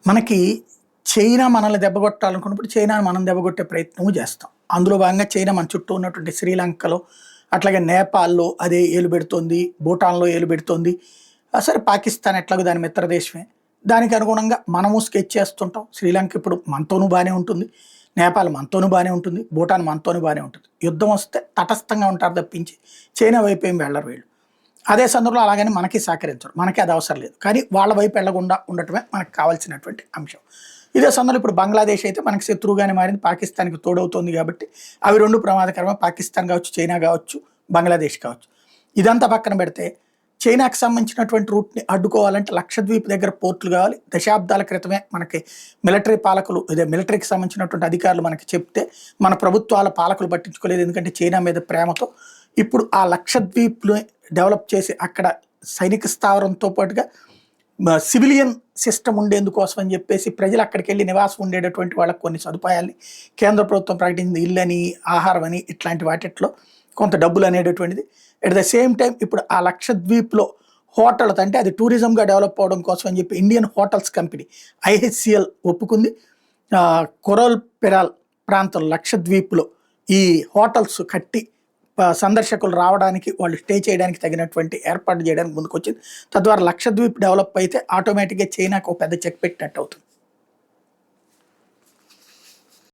మనకి చైనా మనల్ని దెబ్బగొట్టాలనుకున్నప్పుడు చైనాని మనం దెబ్బగొట్టే ప్రయత్నము చేస్తాం. అందులో భాగంగా చైనా మన చుట్టూ ఉన్నటువంటి శ్రీలంకలో, అట్లాగే నేపాల్‌లో అదే ఏలుబెడుతోంది. భూటాన్‌లో ఏలుబెడుతోంది. సరే పాకిస్తాన్ ఎట్లాగో దాని మిత్ర దేశమే. దానికి అనుగుణంగా మనము స్కెచ్ చేస్తుంటాం. శ్రీలంక ఇప్పుడు మనతోనూ బానే ఉంటుంది. నేపాల్ మనతోనూ బానే ఉంటుంది. భూటాన్ మనతోనూ బానే ఉంటుంది. యుద్ధం వస్తే తటస్థంగా ఉంటారు తప్పించి చైనా వైపు ఏం వెళ్లరు వీళ్ళు. అదే సందర్భంలో అలాగని మనకి సహకరించరు. మనకి అది అవసరం లేదు. కానీ వాళ్ళ వైపు వెళ్ళకుండా ఉండటమే మనకు కావాల్సినటువంటి అంశం. ఇదే సందర్భంలో ఇప్పుడు బంగ్లాదేశ్ అయితే మనకి శత్రువుగానే మారింది. పాకిస్తాన్‌కి తోడవుతోంది కాబట్టి అవి 2 ప్రమాదకరమే. పాకిస్తాన్ కావచ్చు, చైనా కావచ్చు, బంగ్లాదేశ్ కావచ్చు. ఇదంతా పక్కన పెడితే చైనాకి సంబంధించినటువంటి రూట్‌ని అడ్డుకోవాలంటే లక్షద్వీప్ దగ్గర పోర్టులు కావాలి. దశాబ్దాల క్రితమే మనకి మిలిటరీ పాలకులు మిలిటరీకి సంబంధించినటువంటి అధికారులు మనకి చెప్తే మన ప్రభుత్వాల పాలకులు పట్టించుకోలేదు. ఎందుకంటే చైనా మీద ప్రేమతో. ఇప్పుడు ఆ లక్షద్వీప్‌ని డెవలప్ చేసి అక్కడ సైనిక స్థావరంతో పాటుగా సివిలియన్ సిస్టమ్ ఉండేందుకోసం అని చెప్పేసి ప్రజలు అక్కడికెళ్ళి నివాసం ఉండేటటువంటి వాళ్ళకి కొన్ని సదుపాయాల్ని కేంద్ర ప్రభుత్వం ప్రకటించింది. ఇల్లని, ఆహారం అని ఇట్లాంటి వాటిట్లో కొంత డబ్బులు అనేటటువంటిది. ఎట్ ద సేమ్ టైం ఇప్పుడు ఆ లక్షద్వీప్‌లో హోటల్స్ అంటే అది టూరిజంగా డెవలప్ అవ్వడం కోసం అని చెప్పి ఇండియన్ హోటల్స్ కంపెనీ ఐహెచ్‌సిఎల్ ఒప్పుకుంది. కొరోల్ పెరాల్ ప్రాంతం లక్షద్వీప్‌లో ఈ హోటల్స్ కట్టి సందర్శకులు రావడానికి, వాళ్ళు స్టే చేయడానికి తగినటువంటి ఏర్పాట్లు చేయడానికి ముందుకొచ్చింది. తద్వారా లక్షద్వీప్ డెవలప్ అయితే ఆటోమేటిక్‌గా చైనాకు ఒక పెద్ద చెక్ పెట్టినట్టు అవుతుంది.